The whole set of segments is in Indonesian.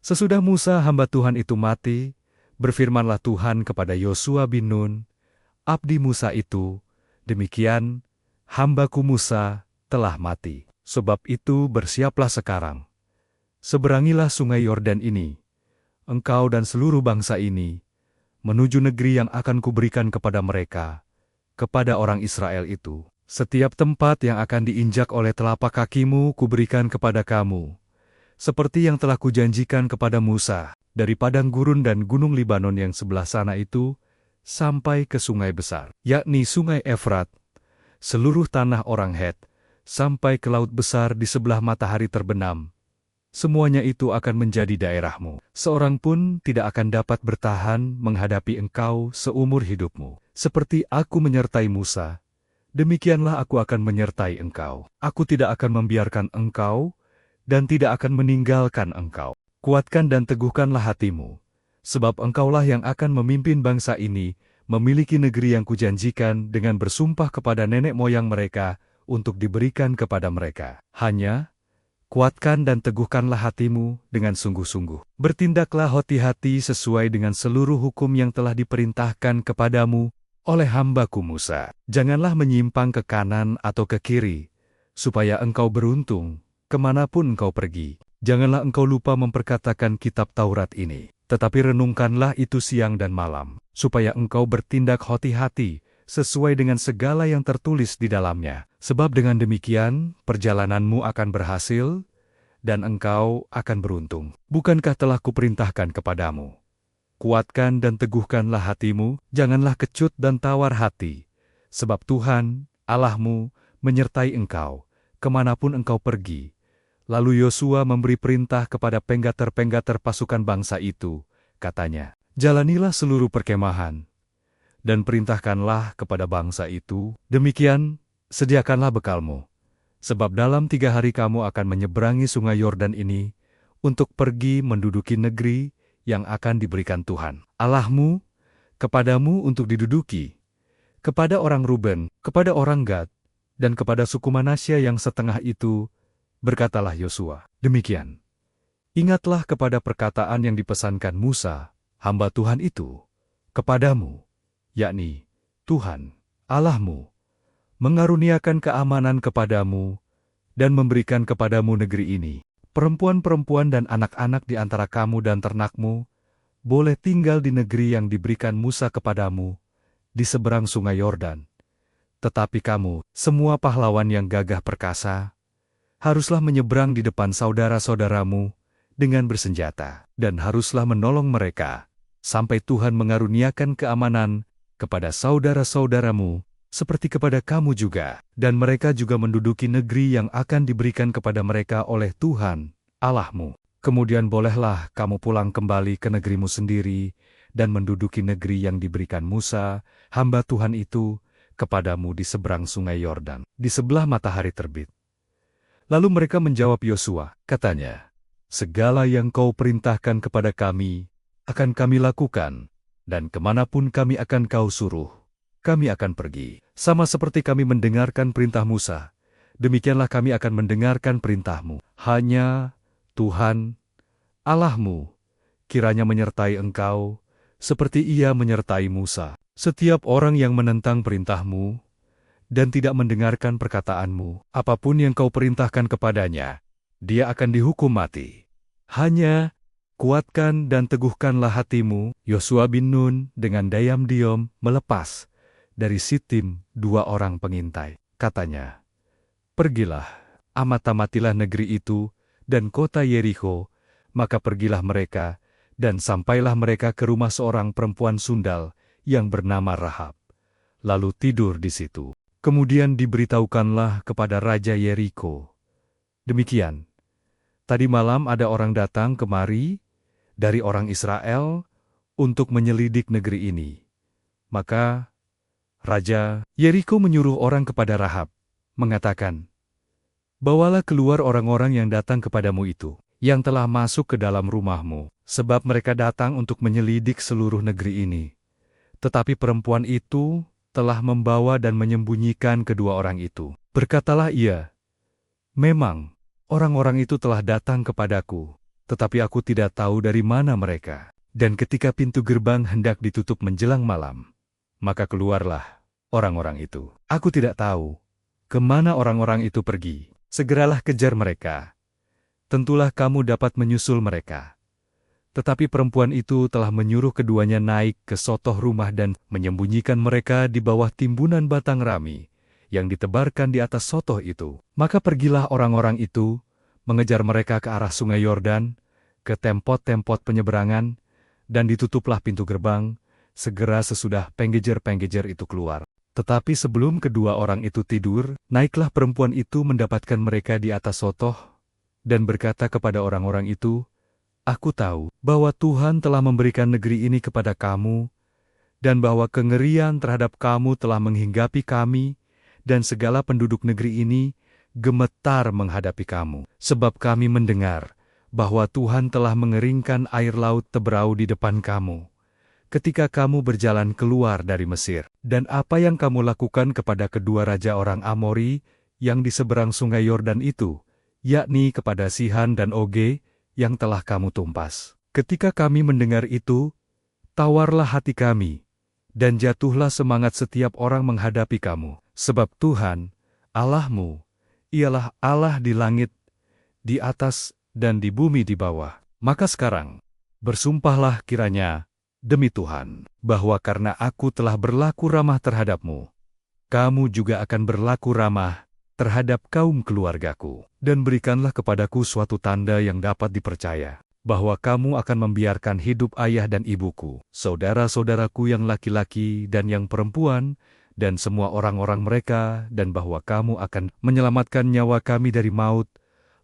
Sesudah Musa hamba Tuhan itu mati, berfirmanlah Tuhan kepada Yosua bin Nun, abdi Musa itu, demikian, hambaku Musa telah mati. Sebab itu bersiaplah sekarang. Seberangilah sungai Yordan ini, engkau dan seluruh bangsa ini, menuju negeri yang akan kuberikan kepada mereka, kepada orang Israel itu. Setiap tempat yang akan diinjak oleh telapak kakimu kuberikan kepada kamu, seperti yang telah kujanjikan kepada Musa, dari padang gurun dan gunung Libanon yang sebelah sana itu, sampai ke sungai besar, yakni sungai Efrat, seluruh tanah orang Het, sampai ke laut besar di sebelah matahari terbenam. Semuanya itu akan menjadi daerahmu. Seorang pun tidak akan dapat bertahan menghadapi engkau seumur hidupmu. Seperti aku menyertai Musa, demikianlah aku akan menyertai engkau. Aku tidak akan membiarkan engkau, dan tidak akan meninggalkan engkau. Kuatkan dan teguhkanlah hatimu, sebab engkaulah yang akan memimpin bangsa ini, memiliki negeri yang kujanjikan dengan bersumpah kepada nenek moyang mereka, untuk diberikan kepada mereka. Hanya, kuatkan dan teguhkanlah hatimu dengan sungguh-sungguh. Bertindaklah hati-hati sesuai dengan seluruh hukum yang telah diperintahkan kepadamu oleh hambaku Musa. Janganlah menyimpang ke kanan atau ke kiri, supaya engkau beruntung kemanapun engkau pergi. Janganlah engkau lupa memperkatakan kitab Taurat ini, tetapi renungkanlah itu siang dan malam, supaya engkau bertindak hati-hati sesuai dengan segala yang tertulis di dalamnya. Sebab dengan demikian, perjalananmu akan berhasil, dan engkau akan beruntung. Bukankah telah kuperintahkan kepadamu? Kuatkan dan teguhkanlah hatimu, janganlah kecut dan tawar hati, sebab Tuhan, Allahmu, menyertai engkau, kemanapun engkau pergi. Lalu Yosua memberi perintah kepada penggater-penggater pasukan bangsa itu, katanya, jalanilah seluruh perkemahan, dan perintahkanlah kepada bangsa itu, demikian, sediakanlah bekalmu, sebab dalam 3 hari kamu akan menyeberangi sungai Yordan ini, untuk pergi menduduki negeri yang akan diberikan Tuhan Allahmu kepadamu untuk diduduki, kepada orang Ruben, kepada orang Gad, dan kepada suku Manasya yang setengah itu, berkatalah Yosua, demikian. Ingatlah kepada perkataan yang dipesankan Musa, hamba Tuhan itu, kepadamu, yakni Tuhan, Allahmu, mengaruniakan keamanan kepadamu, dan memberikan kepadamu negeri ini. Perempuan-perempuan dan anak-anak di antara kamu dan ternakmu, boleh tinggal di negeri yang diberikan Musa kepadamu, di seberang sungai Yordan. Tetapi kamu, semua pahlawan yang gagah perkasa, haruslah menyeberang di depan saudara-saudaramu dengan bersenjata, dan haruslah menolong mereka, sampai Tuhan mengaruniakan keamanan kepada saudara-saudaramu, seperti kepada kamu juga, dan mereka juga menduduki negeri yang akan diberikan kepada mereka oleh Tuhan, Allahmu. Kemudian bolehlah kamu pulang kembali ke negerimu sendiri, dan menduduki negeri yang diberikan Musa, hamba Tuhan itu, kepadamu di seberang sungai Yordan, di sebelah matahari terbit. Lalu mereka menjawab Yosua, katanya, segala yang kau perintahkan kepada kami, akan kami lakukan, dan kemanapun kami akan kau suruh, kami akan pergi. Sama seperti kami mendengarkan perintah Musa, demikianlah kami akan mendengarkan perintahmu. Hanya Tuhan, Allahmu, kiranya menyertai engkau, seperti Ia menyertai Musa. Setiap orang yang menentang perintahmu, dan tidak mendengarkan perkataanmu, apapun yang kau perintahkan kepadanya, dia akan dihukum mati. Hanya kuatkan dan teguhkanlah hatimu. Yosua bin Nun dengan diam-diam melepas dari Sitim 2 orang pengintai. Katanya, pergilah, amati-amatilah negeri itu, dan kota Yeriko, maka pergilah mereka, dan sampailah mereka ke rumah seorang perempuan sundal, yang bernama Rahab, lalu tidur di situ. Kemudian diberitahukanlah kepada Raja Yeriko, demikian, tadi malam ada orang datang kemari, dari orang Israel, untuk menyelidik negeri ini. Maka, Raja Yeriko menyuruh orang kepada Rahab, mengatakan, bawalah keluar orang-orang yang datang kepadamu itu, yang telah masuk ke dalam rumahmu, sebab mereka datang untuk menyelidik seluruh negeri ini. Tetapi perempuan itu telah membawa dan menyembunyikan kedua orang itu. Berkatalah ia, memang, orang-orang itu telah datang kepadaku, tetapi aku tidak tahu dari mana mereka. Dan ketika pintu gerbang hendak ditutup menjelang malam, maka keluarlah orang-orang itu. Aku tidak tahu kemana orang-orang itu pergi. Segeralah kejar mereka. Tentulah kamu dapat menyusul mereka. Tetapi perempuan itu telah menyuruh keduanya naik ke sotoh rumah dan menyembunyikan mereka di bawah timbunan batang rami yang ditebarkan di atas sotoh itu. Maka pergilah orang-orang itu, mengejar mereka ke arah sungai Yordan, ke tempot-tempot penyeberangan, dan ditutuplah pintu gerbang, segera sesudah penggejar-penggejar itu keluar. Tetapi sebelum kedua orang itu tidur, naiklah perempuan itu mendapatkan mereka di atas sotoh, dan berkata kepada orang-orang itu, "Aku tahu bahwa Tuhan telah memberikan negeri ini kepada kamu, dan bahwa kengerian terhadap kamu telah menghinggapi kami, dan segala penduduk negeri ini gemetar menghadapi kamu. Sebab kami mendengar bahwa Tuhan telah mengeringkan air laut Teberau di depan kamu, ketika kamu berjalan keluar dari Mesir. Dan apa yang kamu lakukan kepada kedua raja orang Amori yang di seberang sungai Yordan itu, yakni kepada Sihan dan Oge, yang telah kamu tumpas. Ketika kami mendengar itu, tawarlah hati kami, dan jatuhlah semangat setiap orang menghadapi kamu. Sebab Tuhan, Allahmu, ialah Allah di langit, di atas, dan di bumi di bawah. Maka sekarang, bersumpahlah kiranya, demi Tuhan, bahwa karena aku telah berlaku ramah terhadapmu, kamu juga akan berlaku ramah terhadap kaum keluargaku. Dan berikanlah kepadaku suatu tanda yang dapat dipercaya, bahwa kamu akan membiarkan hidup ayah dan ibuku, saudara-saudaraku yang laki-laki dan yang perempuan, dan semua orang-orang mereka, dan bahwa kamu akan menyelamatkan nyawa kami dari maut."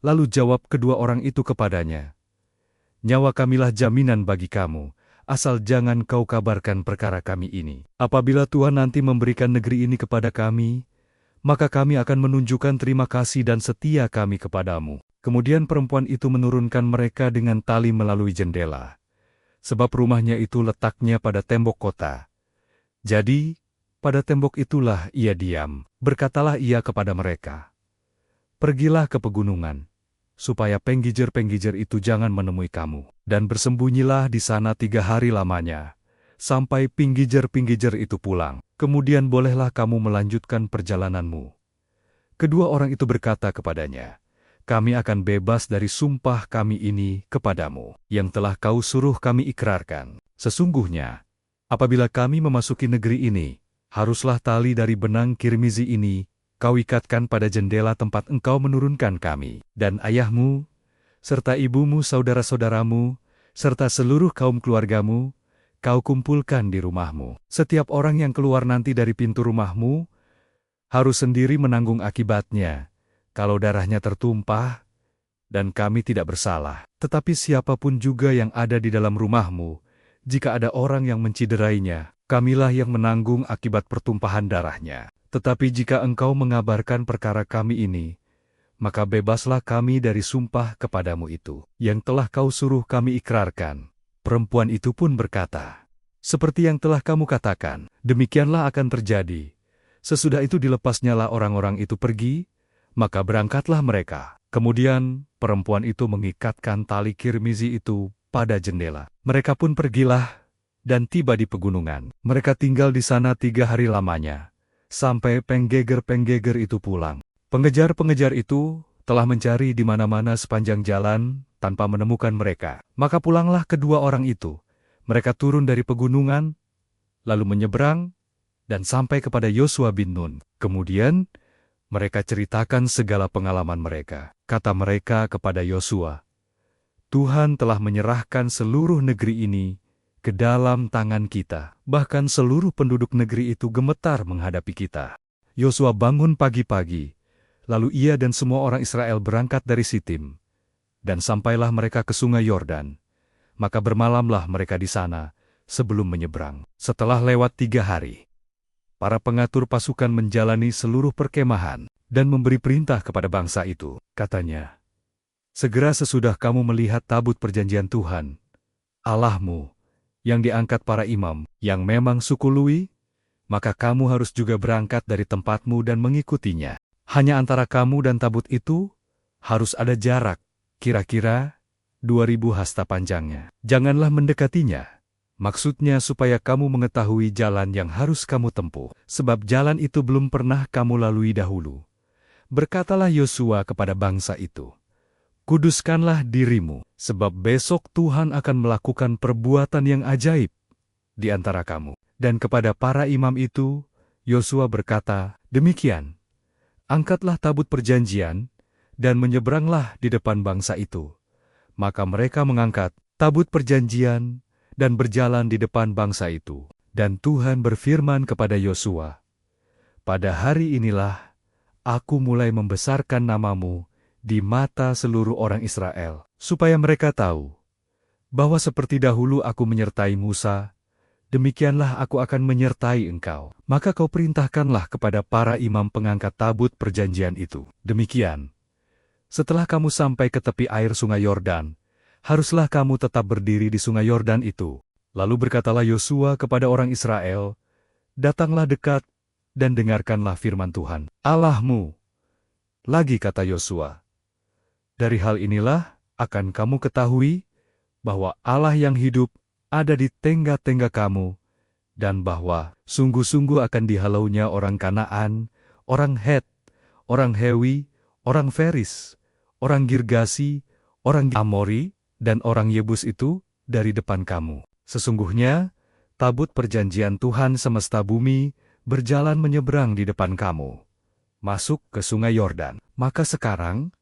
Lalu jawab kedua orang itu kepadanya, "Nyawa kamilah jaminan bagi kamu, asal jangan kau kabarkan perkara kami ini. Apabila Tuhan nanti memberikan negeri ini kepada kami, maka kami akan menunjukkan terima kasih dan setia kami kepadamu." Kemudian perempuan itu menurunkan mereka dengan tali melalui jendela, sebab rumahnya itu letaknya pada tembok kota. Jadi, pada tembok itulah ia diam. Berkatalah ia kepada mereka, "Pergilah ke pegunungan, supaya penggijer-penggijer itu jangan menemui kamu. Dan bersembunyilah di sana 3 hari lamanya, sampai penggijer-penggijer itu pulang. Kemudian bolehlah kamu melanjutkan perjalananmu." Kedua orang itu berkata kepadanya, "Kami akan bebas dari sumpah kami ini kepadamu, yang telah kau suruh kami ikrarkan. Sesungguhnya, apabila kami memasuki negeri ini, haruslah tali dari benang kirmizi ini kau ikatkan pada jendela tempat engkau menurunkan kami, dan ayahmu, serta ibumu, saudara-saudaramu, serta seluruh kaum keluargamu, kau kumpulkan di rumahmu. Setiap orang yang keluar nanti dari pintu rumahmu, harus sendiri menanggung akibatnya, kalau darahnya tertumpah, dan kami tidak bersalah. Tetapi siapapun juga yang ada di dalam rumahmu, jika ada orang yang menciderainya, kamilah yang menanggung akibat pertumpahan darahnya. Tetapi jika engkau mengabarkan perkara kami ini, maka bebaslah kami dari sumpah kepadamu itu, yang telah kau suruh kami ikrarkan." Perempuan itu pun berkata, "Seperti yang telah kamu katakan, demikianlah akan terjadi." Sesudah itu dilepasnyalah orang-orang itu pergi, maka berangkatlah mereka. Kemudian perempuan itu mengikatkan tali kirmizi itu pada jendela. Mereka pun pergilah dan tiba di pegunungan. Mereka tinggal di sana 3 hari lamanya, sampai penggeger-penggeger itu pulang. Pengejar-pengejar itu telah mencari di mana-mana sepanjang jalan tanpa menemukan mereka. Maka pulanglah kedua orang itu. Mereka turun dari pegunungan, lalu menyeberang, dan sampai kepada Yosua bin Nun. Kemudian mereka ceritakan segala pengalaman mereka. Kata mereka kepada Yosua, "Tuhan telah menyerahkan seluruh negeri ini ke dalam tangan kita. Bahkan seluruh penduduk negeri itu gemetar menghadapi kita." Yosua bangun pagi-pagi, lalu ia dan semua orang Israel berangkat dari Sitim, dan sampailah mereka ke sungai Yordan. Maka bermalamlah mereka di sana sebelum menyeberang. Setelah lewat 3 hari, para pengatur pasukan menjalani seluruh perkemahan dan memberi perintah kepada bangsa itu. Katanya, "Segera sesudah kamu melihat tabut perjanjian Tuhan, Allahmu, yang diangkat para imam, yang memang suku Lewi, maka kamu harus juga berangkat dari tempatmu dan mengikutinya. Hanya antara kamu dan tabut itu harus ada jarak, kira-kira 2.000 hasta panjangnya. Janganlah mendekatinya. Maksudnya supaya kamu mengetahui jalan yang harus kamu tempuh, sebab jalan itu belum pernah kamu lalui dahulu. Berkatalah Yosua kepada bangsa itu, "Kuduskanlah dirimu, sebab besok Tuhan akan melakukan perbuatan yang ajaib di antara kamu." Dan kepada para imam itu, Yosua berkata, "Demikian, angkatlah tabut perjanjian, dan menyeberanglah di depan bangsa itu." Maka mereka mengangkat tabut perjanjian dan berjalan di depan bangsa itu. Dan Tuhan berfirman kepada Yosua, "Pada hari inilah aku mulai membesarkan namamu di mata seluruh orang Israel, supaya mereka tahu bahwa seperti dahulu aku menyertai Musa, demikianlah aku akan menyertai engkau." Maka kau perintahkanlah kepada para imam pengangkat tabut perjanjian itu. Demikian, setelah kamu sampai ke tepi air sungai Yordan, haruslah kamu tetap berdiri di sungai Yordan itu. Lalu berkatalah Yosua kepada orang Israel, "Datanglah dekat dan dengarkanlah firman Tuhan Allahmu." Lagi kata Yosua, "Dari hal inilah akan kamu ketahui bahwa Allah yang hidup ada di tengah-tengah kamu, dan bahwa sungguh-sungguh akan dihalaunya orang Kanaan, orang Het, orang Hewi, orang Feris, orang Girgasi, orang Amori, dan orang Yebus itu dari depan kamu. Sesungguhnya, tabut perjanjian Tuhan semesta bumi berjalan menyeberang di depan kamu, masuk ke sungai Yordan. Maka sekarang,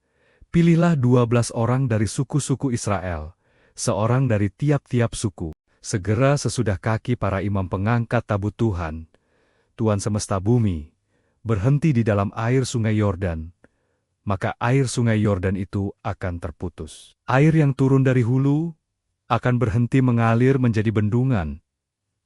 pilihlah 12 orang dari suku-suku Israel, seorang dari tiap-tiap suku. Segera sesudah kaki para imam pengangkat tabut Tuhan, Tuhan semesta bumi, berhenti di dalam air sungai Yordan, maka air sungai Yordan itu akan terputus. Air yang turun dari hulu akan berhenti mengalir menjadi bendungan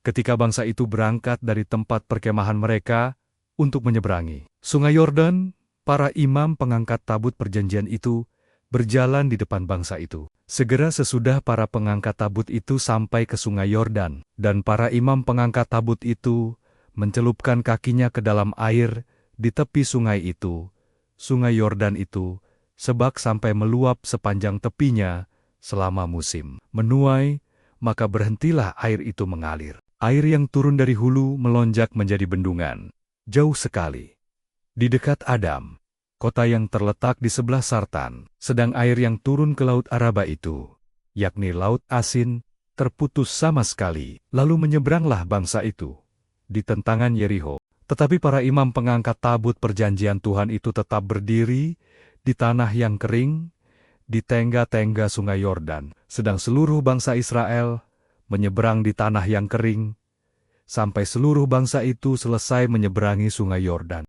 ketika bangsa itu berangkat dari tempat perkemahan mereka untuk menyeberangi sungai Yordan. Para imam pengangkat tabut perjanjian itu berjalan di depan bangsa itu. Segera sesudah para pengangkat tabut itu sampai ke sungai Yordan, dan para imam pengangkat tabut itu mencelupkan kakinya ke dalam air di tepi sungai itu, sungai Yordan itu, sebak sampai meluap sepanjang tepinya selama musim menuai, maka berhentilah air itu mengalir. Air yang turun dari hulu melonjak menjadi bendungan, jauh sekali, di dekat Adam, kota yang terletak di sebelah Sartan. Sedang air yang turun ke Laut Araba itu, yakni Laut Asin, terputus sama sekali. Lalu menyeberanglah bangsa itu di tentangan Yeriko. Tetapi para imam pengangkat tabut perjanjian Tuhan itu tetap berdiri di tanah yang kering, di tengah-tengah sungai Yordan, sedang seluruh bangsa Israel menyeberang di tanah yang kering, sampai seluruh bangsa itu selesai menyeberangi sungai Yordan.